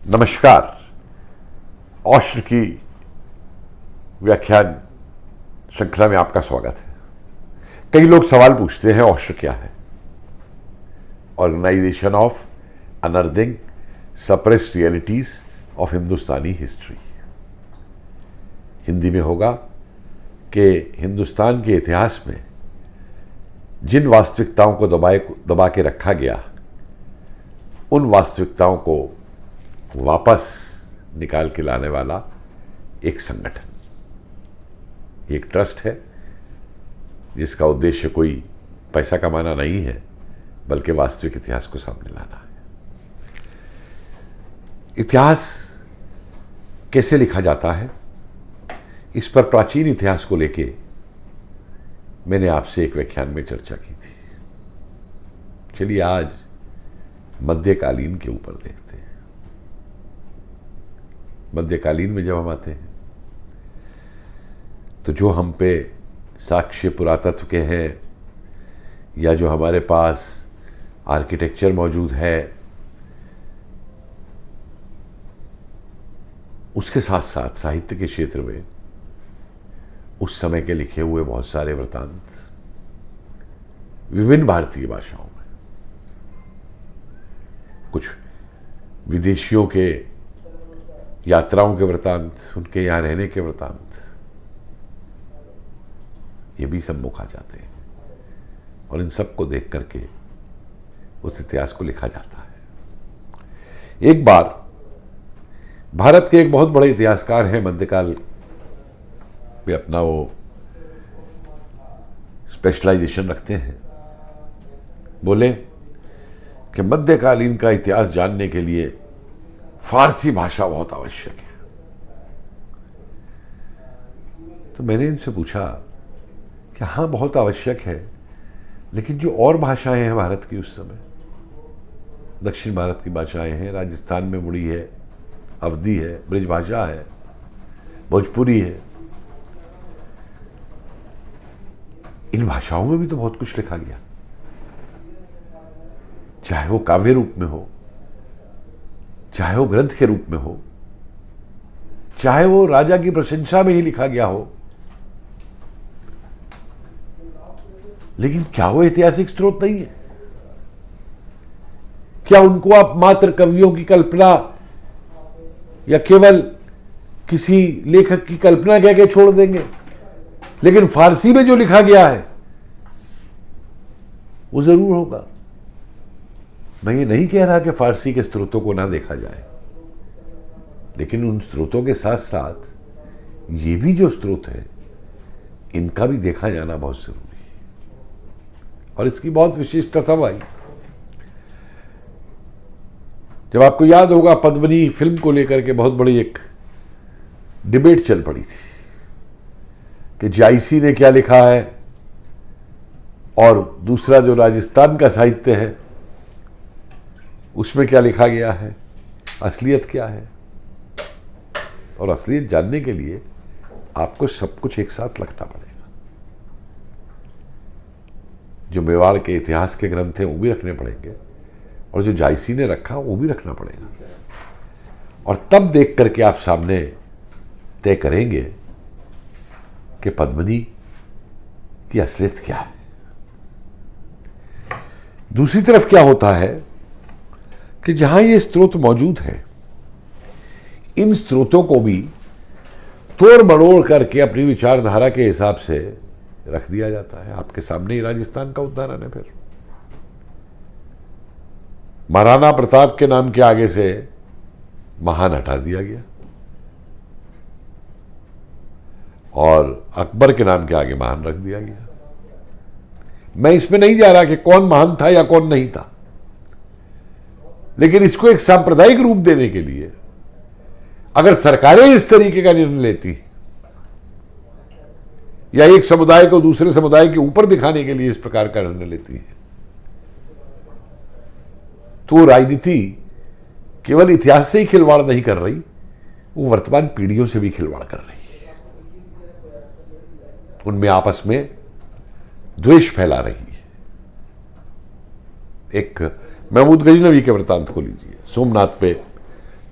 नमस्कार। औष्ट्र की व्याख्यान श्रृंखला में आपका स्वागत है। कई लोग सवाल पूछते हैं औष्ट्र क्या है? Organisation of unearthing suppressed realities of Hindustani history. Hindi में होगा कि हिंदुस्तान के इतिहास में जिन वास्तविकताओं को दबा के रखा गया, उन वास्तविकताओं को वापस निकाल के लाने वाला एक संगठन, एक ट्रस्ट है जिसका उद्देश्य कोई पैसा कमाना नहीं है, बल्कि वास्तविक इतिहास को सामने लाना है। इतिहास कैसे लिखा जाता है, इस पर प्राचीन इतिहास को लेके मैंने आपसे एक व्याख्यान में चर्चा की थी। चलिए आज मध्यकालीन के ऊपर देखते हैं। मध्यकालीन में जब हम आते हैं तो जो हम पे साक्ष्य पुरातत्व के हैं या जो हमारे पास आर्किटेक्चर मौजूद है, उसके साथ साथ साहित्य के क्षेत्र में उस समय के लिखे हुए बहुत सारे वृत्तांत विभिन्न भारतीय भाषाओं में, कुछ विदेशियों के यात्राओं के वृत्तांत, उनके यहाँ रहने के वृत्तांत, ये भी सम्मुख आ जाते हैं और इन सब को देख करके उस इतिहास को लिखा जाता है। एक बार भारत के एक बहुत बड़े इतिहासकार हैं, मध्यकाल में अपना वो स्पेशलाइजेशन रखते हैं, बोले कि मध्यकालीन का इतिहास जानने के लिए फारसी भाषा बहुत आवश्यक है। तो मैंने इनसे पूछा कि हाँ, बहुत आवश्यक है, लेकिन जो और भाषाएं हैं भारत की उस समय, दक्षिण भारत की भाषाएं हैं, राजस्थान में मुड़ी है, अवधी है, ब्रिजभाषा है, भोजपुरी है, इन भाषाओं में भी तो बहुत कुछ लिखा गया, चाहे वो काव्य रूप में हो, चाहे वो ग्रंथ के रूप में हो, चाहे वो राजा की प्रशंसा में ही लिखा गया हो, लेकिन क्या वो ऐतिहासिक स्रोत नहीं है? क्या उनको आप मात्र कवियों की कल्पना या केवल किसी लेखक की कल्पना कह के छोड़ देंगे? लेकिन फारसी में जो लिखा गया है वो जरूर होगा। मैं ये नहीं कह रहा कि फारसी के स्रोतों को ना देखा जाए, लेकिन उन स्रोतों के साथ साथ ये भी जो स्रोत है, इनका भी देखा जाना बहुत जरूरी है। और इसकी बहुत विशिष्टता तब आई जब आपको याद होगा पद्मिनी फिल्म को लेकर के बहुत बड़ी एक डिबेट चल पड़ी थी कि जायसी ने क्या लिखा है और दूसरा जो राजस्थान का साहित्य है उसमें क्या लिखा गया है, असलियत क्या है। और असलियत जानने के लिए आपको सब कुछ एक साथ रखना पड़ेगा। जो मेवाड़ के इतिहास के ग्रंथ हैं वो भी रखने पड़ेंगे, और जो जायसी ने रखा वो भी रखना पड़ेगा। और तब देख करके आप सामने तय करेंगे कि पद्मिनी की असलियत क्या है। दूसरी तरफ क्या होता है कि जहां ये स्रोत मौजूद है, इन स्रोतों को भी तोड़ मरोड़ करके अपनी विचारधारा के हिसाब से रख दिया जाता है। आपके सामने ही राजस्थान का उदाहरण है। फिर महाराणा प्रताप के नाम के आगे से महान हटा दिया गया और अकबर के नाम के आगे महान रख दिया गया। मैं इसमें नहीं जा रहा कि कौन महान था या कौन नहीं था, लेकिन इसको एक सांप्रदायिक रूप देने के लिए अगर सरकारें इस तरीके का निर्णय लेती या एक समुदाय को दूसरे समुदाय के ऊपर दिखाने के लिए इस प्रकार का निर्णय लेती है, तो राजनीति केवल इतिहास से ही खिलवाड़ नहीं कर रही, वो वर्तमान पीढ़ियों से भी खिलवाड़ कर रही है। उनमें आपस में द्वेष फैला रही है। एक महमूद गजनवी के वृत्तांत को लीजिए। सोमनाथ पे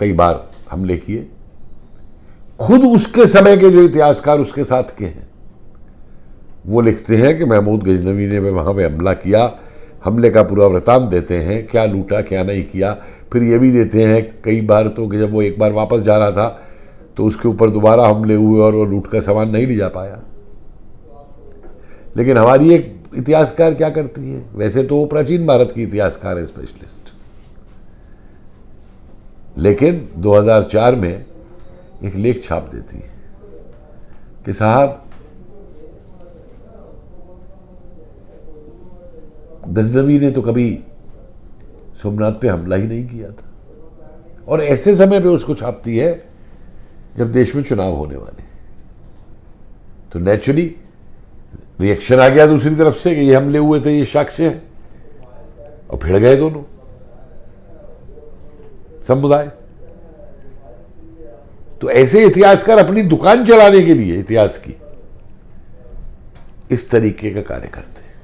कई बार हमले किए। खुद उसके समय के जो इतिहासकार उसके साथ के हैं वो लिखते हैं कि महमूद गजनवी ने वहाँ पे हमला किया, हमले का पूरा वृतांत देते हैं, क्या लूटा क्या नहीं किया। फिर ये भी देते हैं कई बार तो कि जब वो एक बार वापस जा रहा था तो उसके ऊपर दोबारा हमले हुए और वो लूट का सामान नहीं ले जा पाया। लेकिन हमारी एक इतिहासकार क्या करती है, वैसे तो वो प्राचीन भारत की इतिहासकार है, स्पेशलिस्ट, लेकिन 2004 में एक लेख छाप देती है कि साहब गजनवी ने तो कभी सोमनाथ पे हमला ही नहीं किया था। और ऐसे समय पे उसको छापती है जब देश में चुनाव होने वाले, तो नेचुरली रिएक्शन आ गया दूसरी तरफ से कि ये हमले हुए थे, ये साक्ष्य है, और भिड़ गए दोनों समुदाय। तो ऐसे इतिहासकार अपनी दुकान चलाने के लिए इतिहास की इस तरीके का कार्य करते हैं,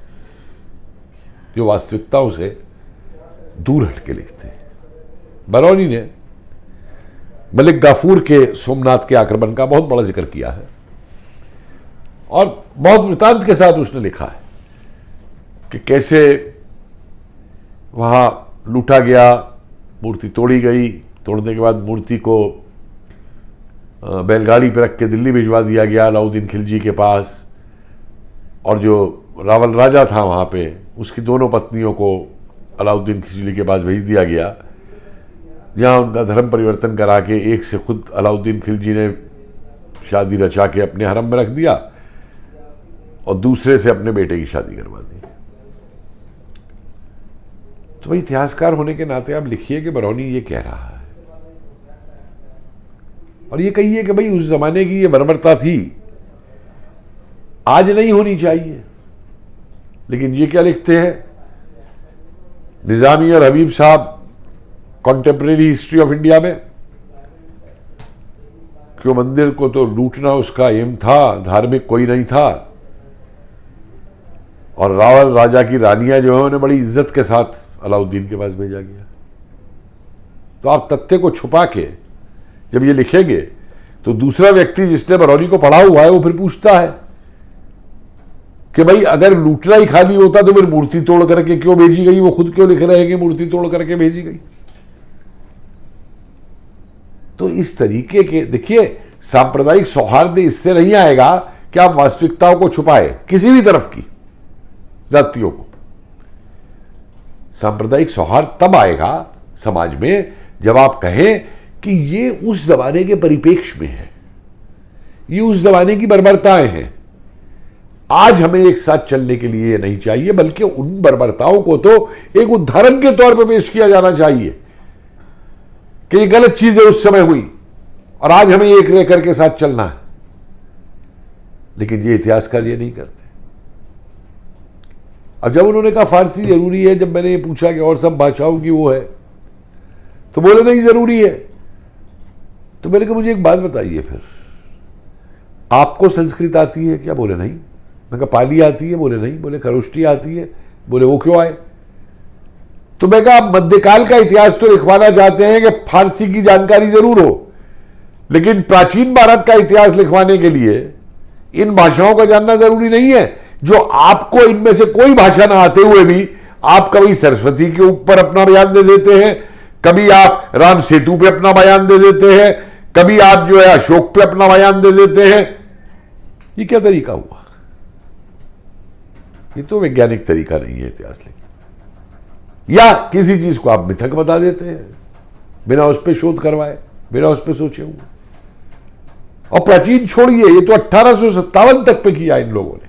जो वास्तविकताओं से दूर हटके लिखते हैं। बरौनी ने मलिक गाफूर के सोमनाथ के आक्रमण का बहुत बड़ा जिक्र किया है और बहुत वृतांत के साथ उसने लिखा है कि कैसे वहां लूटा गया, मूर्ति तोड़ी गई, तोड़ने के बाद मूर्ति को बैलगाड़ी पर रख के दिल्ली भिजवा दिया गया अलाउद्दीन खिलजी के पास, और जो रावल राजा था वहाँ पे उसकी दोनों पत्नियों को अलाउद्दीन खिलजी के पास भेज दिया गया, जहाँ उनका धर्म परिवर्तन करा के एक से खुद अलाउद्दीन खिलजी ने शादी रचा के अपने हरम में रख दिया और दूसरे से अपने बेटे की शादी करवा दी। तो भाई इतिहासकार होने के नाते आप लिखिए कि बरौनी ये कह रहा है, और ये कहिए कि भाई उस जमाने की ये बर्बरता थी, आज नहीं होनी चाहिए। लेकिन ये क्या लिखते हैं निजामी और हबीब साहब कॉन्टेम्परेरी हिस्ट्री ऑफ इंडिया में, क्यों मंदिर को तो लूटना उसका एम था, धार्मिक कोई नहीं था, और रावल राजा की रानियां जो है उन्हें बड़ी इज्जत के साथ अलाउद्दीन के पास भेजा गया। तो आप तथ्य को छुपा के जब ये लिखेंगे तो दूसरा व्यक्ति जिसने बरौनी को पढ़ा हुआ है वो फिर पूछता है कि भाई अगर लूटना ही खाली होता तो फिर मूर्ति तोड़ करके क्यों भेजी गई, वो खुद क्यों लिख रहे हैं कि मूर्ति तोड़ करके भेजी गई। तो इस तरीके के देखिए सांप्रदायिक सौहार्द इससे नहीं आएगा कि आप वास्तविकताओं को छुपाए, किसी भी तरफ की जातियों को। सांप्रदायिक सौहार्द तब आएगा समाज में जब आप कहें कि ये उस जमाने के परिप्रेक्ष्य में है, ये उस जमाने की बर्बरताएं हैं, आज हमें एक साथ चलने के लिए ये नहीं चाहिए, बल्कि उन बर्बरताओं को तो एक उदाहरण के तौर पर पेश किया जाना चाहिए कि ये गलत चीजें उस समय हुई और आज हमें एक रह करके साथ चलना है। लेकिन ये इतिहासकार ये नहीं करते। अब जब उन्होंने कहा फारसी जरूरी है, जब मैंने ये पूछा कि और सब भाषाओं की वो है, तो बोले नहीं जरूरी है। तो मैंने कहा मुझे एक बात बताइए, फिर आपको संस्कृत आती है क्या? बोले नहीं। मैं कहा पाली आती है? बोले नहीं। बोले खरोष्टी आती है? बोले वो क्यों आए? तो मैं कहा आप मध्यकाल का इतिहास तो लिखवाना चाहते हैं कि फारसी की जानकारी जरूर हो, लेकिन प्राचीन भारत का इतिहास लिखवाने के लिए इन भाषाओं का जानना जरूरी नहीं है। जो आपको इनमें से कोई भाषा ना आते हुए भी आप कभी सरस्वती के ऊपर अपना बयान दे देते हैं, कभी आप राम सेतु पे अपना बयान दे देते हैं, कभी आप जो है अशोक पे अपना बयान दे देते हैं। ये क्या तरीका हुआ? ये तो वैज्ञानिक तरीका नहीं है इतिहास लिखने। या किसी चीज को आप मिथक बता देते हैं बिना उस पर शोध करवाए, बिना उस पर सोचे हुए। और प्राचीन छोड़िए, ये तो 1857 तक पे किया इन लोगों ने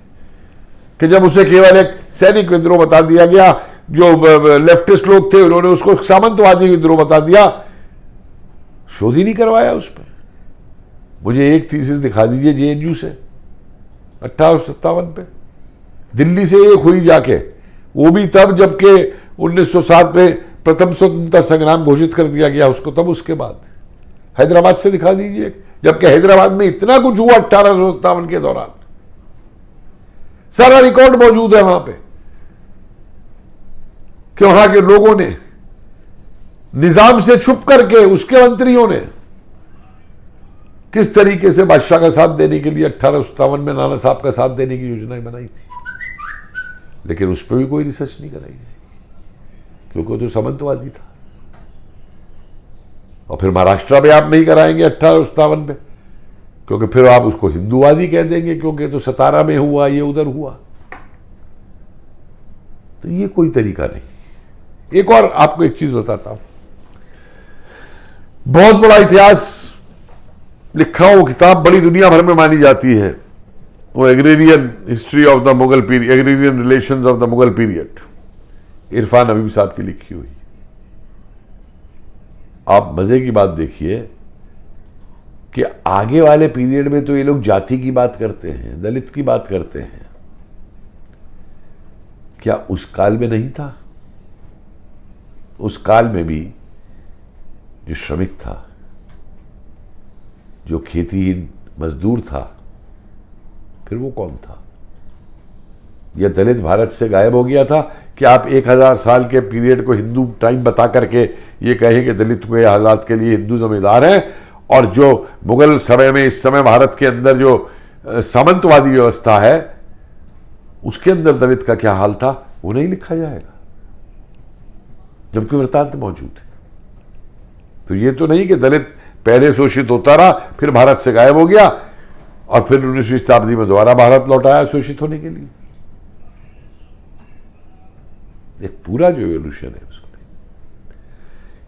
कि जब उसे केवल एक सैनिक विद्रोह बता दिया गया, जो लेफ्टिस्ट लोग थे उन्होंने उसको सामंतवादी विद्रोह बता दिया, शोध ही नहीं करवाया उस पर। मुझे एक थीसिस दिखा दीजिए जेएनयू से 1857 पे, दिल्ली से एक हुई जाके, वो भी तब जबकि 1907 में प्रथम स्वतंत्रता संग्राम घोषित कर दिया गया उसको, तब उसके बाद हैदराबाद से दिखा दीजिए, जबकि हैदराबाद में इतना कुछ हुआ 1857 के दौरान, सारा रिकॉर्ड मौजूद है वहां पे कि वहां के लोगों ने निजाम से छुप करके उसके मंत्रियों ने किस तरीके से बादशाह का साथ देने के लिए 1857 में नाना साहब का साथ देने की योजनाएं बनाई थी, लेकिन उस पर भी कोई रिसर्च नहीं कराई जाएगी क्योंकि वो तो सामंतवादी था। और फिर महाराष्ट्र में आप नहीं कराएंगे 1857 पे, क्योंकि फिर आप उसको हिंदूवादी कह देंगे, क्योंकि तो 17 में हुआ, ये उधर हुआ। तो ये कोई तरीका नहीं। एक और आपको एक चीज बताता हूं, बहुत बड़ा इतिहास लिखा हो किताब बड़ी दुनिया भर में मानी जाती है, वो agrarian history of the Mughal period, agrarian relations of the Mughal period, Irfan Habib साहब की लिखी हुई। आप मजे की बात देखिए कि आगे वाले पीरियड में तो ये लोग जाति की बात करते हैं, दलित की बात करते हैं, क्या उस काल में नहीं था? उस काल में भी जो श्रमिक था, जो खेतीहीन मजदूर था, फिर वो कौन था? यह दलित भारत से गायब हो गया था कि आप 1000 साल के पीरियड को हिंदू टाइम बता करके ये कहें कि दलित के हालात के लिए हिंदू जिम्मेदार हैं, और जो मुगल समय में इस समय भारत के अंदर जो सामंतवादी व्यवस्था है उसके अंदर दलित का क्या हाल था वो नहीं लिखा जाएगा, जबकि वृत्तांत मौजूद है। तो ये तो नहीं कि दलित पहले शोषित होता रहा, फिर भारत से गायब हो गया और फिर 19वीं शताब्दी में दोबारा भारत लौटाया शोषित होने के लिए। एक पूरा जो एवोल्यूशन है उसको।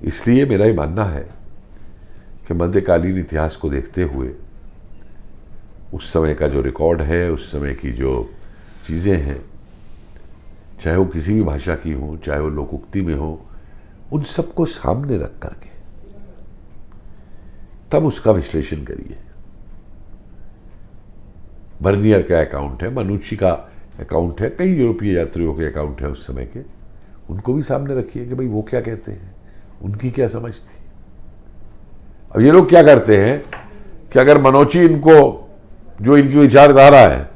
इसलिए मेरा ये मानना है कि मध्यकालीन इतिहास को देखते हुए उस समय का जो रिकॉर्ड है, उस समय की जो चीज़ें हैं, चाहे वो किसी भी भाषा की हो, चाहे वो लोकोक्ति में हो, उन सबको सामने रख करके तब उसका विश्लेषण करिए। बर्नियर का अकाउंट है, मनुष्य का अकाउंट है, कई यूरोपीय यात्रियों के अकाउंट है उस समय के, उनको भी सामने रखिए कि भाई वो क्या कहते हैं, उनकी क्या समझ थी। अब ये लोग क्या करते हैं कि अगर मनोची इनको जो इनकी विचारधारा है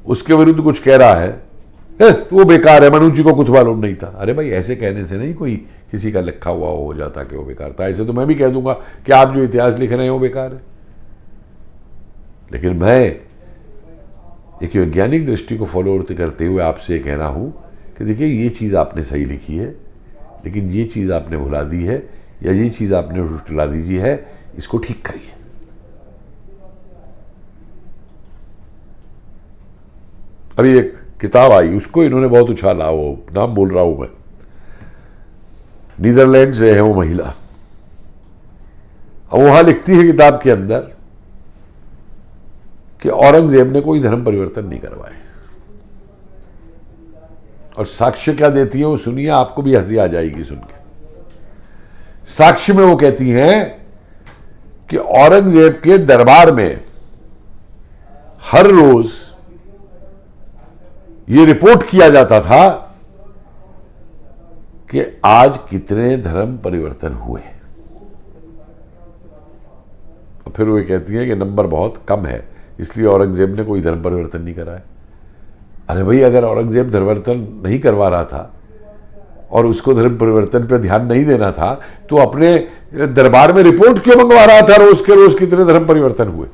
उसके विरुद्ध कुछ कह रहा है तो वो बेकार है, मनोची को कुछ मालूम नहीं था। अरे भाई ऐसे कहने से नहीं कोई किसी का लिखा हुआ हो जाता कि वो बेकार था। ऐसे तो मैं भी कह दूंगा कि आप जो इतिहास लिख रहे हैं वो बेकार है, लेकिन मैं एक वैज्ञानिक दृष्टि को फॉलो करते हुए आपसे कह रहा हूं कि देखिए ये चीज़ आपने सही लिखी है, लेकिन ये चीज़ आपने भुला दी है, या ये चीज़ आपने उल्टा दीजिए है, इसको ठीक करिए। अभी एक किताब आई, उसको इन्होंने बहुत उछाला, वो नाम बोल रहा हूं मैं, नीदरलैंड से है वो महिला। अब वहां लिखती है किताब के अंदर कि औरंगजेब ने कोई धर्म परिवर्तन नहीं करवाए, और साक्ष्य क्या देती है वो सुनिए, आपको भी हंसी आ जाएगी सुन के। साक्ष्य में वो कहती हैं कि औरंगजेब के दरबार में हर रोज ये रिपोर्ट किया जाता था कि आज कितने धर्म परिवर्तन हुए, और फिर वो कहती है कि नंबर बहुत कम है, इसलिए औरंगजेब ने कोई धर्म परिवर्तन नहीं कराया। अरे भाई अगर औरंगजेब धर्म परिवर्तन नहीं करवा रहा था और उसको धर्म परिवर्तन पर ध्यान नहीं देना था, तो अपने दरबार में रिपोर्ट क्यों मंगवा रहा था रोज के रोज कितने धर्म परिवर्तन हुए?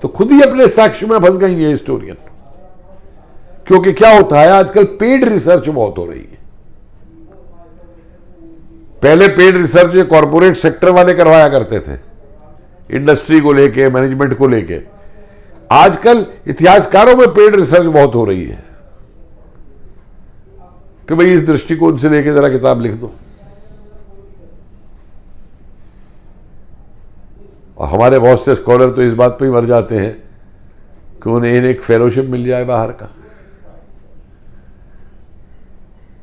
तो खुद ही अपने साक्ष्य में फंस गई है हिस्टोरियन। क्योंकि क्या होता है आजकल पेड रिसर्च बहुत हो रही है। पहले पेड रिसर्च ये कॉर्पोरेट सेक्टर वाले करवाया करते थे, इंडस्ट्री को लेके, मैनेजमेंट को लेके। आजकल इतिहासकारों में पेड रिसर्च बहुत हो रही है कि भाई इस दृष्टिकोण से लेके जरा किताब लिख दो। और हमारे बहुत से स्कॉलर तो इस बात पे ही मर जाते हैं कि उन्हें एक फेलोशिप मिल जाए बाहर का,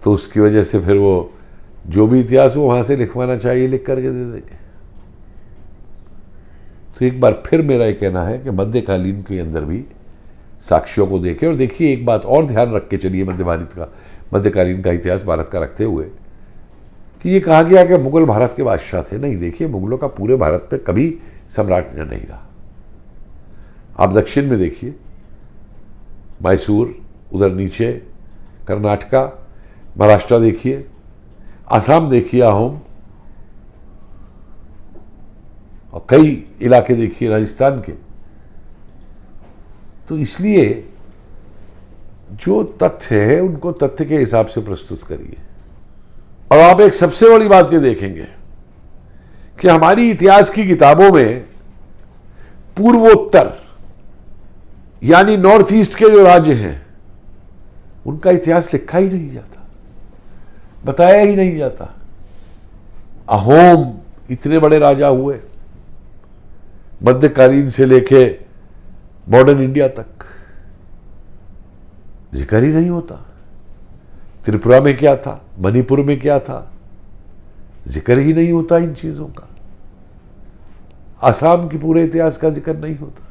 तो उसकी वजह से फिर वो जो भी इतिहास वो वहां से लिखवाना चाहिए लिख करके दे देंगे। तो एक बार फिर मेरा ये कहना है कि मध्यकालीन के अंदर भी साक्ष्यों को देखें। और देखिए एक बात और ध्यान रख के चलिए मध्यकालीन का इतिहास भारत का रखते हुए, कि ये कहा गया कि मुगल भारत के बादशाह थे। नहीं, देखिए मुगलों का पूरे भारत पे कभी सम्राट नहीं रहा। आप दक्षिण में देखिए, मैसूर, उधर नीचे कर्नाटका, महाराष्ट्र देखिए, आसाम देखिए अहोम, और कई इलाके देखिए राजस्थान के। तो इसलिए जो तथ्य है उनको तथ्य के हिसाब से प्रस्तुत करिए। और आप एक सबसे बड़ी बात ये देखेंगे कि हमारी इतिहास की किताबों में पूर्वोत्तर यानी नॉर्थ ईस्ट के जो राज्य हैं उनका इतिहास लिखा ही नहीं जाता, बताया ही नहीं जाता। अहोम इतने बड़े राजा हुए मध्यकालीन से लेके मॉडर्न इंडिया तक, जिक्र ही नहीं होता। त्रिपुरा में क्या था, मणिपुर में क्या था, जिक्र ही नहीं होता इन चीजों का। आसाम की पूरे इतिहास का जिक्र नहीं होता।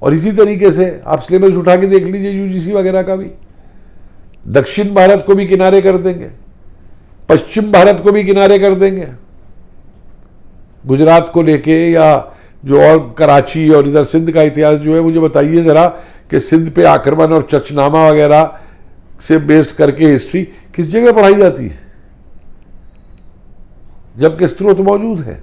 और इसी तरीके से आप सिलेबस उठा के देख लीजिए यूजीसी वगैरह का भी, दक्षिण भारत को भी किनारे कर देंगे, पश्चिम भारत को भी किनारे कर देंगे, गुजरात को लेके, या जो और कराची और इधर सिंध का इतिहास जो है, मुझे बताइए जरा कि सिंध पे आक्रमण और चचनामा वगैरह से बेस्ड करके हिस्ट्री किस जगह पढ़ाई जाती है, जबकि स्रोत मौजूद है।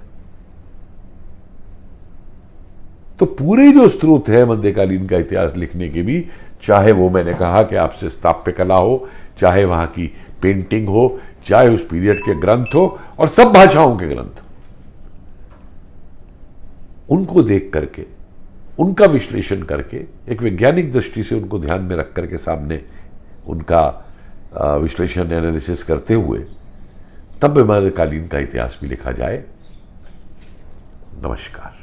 तो पूरे जो स्रोत है मध्यकालीन का इतिहास लिखने के भी, चाहे वो मैंने कहा कि आपसे स्थापत्य कला हो, चाहे वहां की पेंटिंग हो, चाहे उस पीरियड के ग्रंथ हो, और सब भाषाओं के ग्रंथ, उनको देख करके, उनका विश्लेषण करके, एक वैज्ञानिक दृष्टि से उनको ध्यान में रख करके सामने उनका विश्लेषण एनालिसिस करते हुए तब मध्यकालीन का इतिहास भी लिखा जाए। नमस्कार।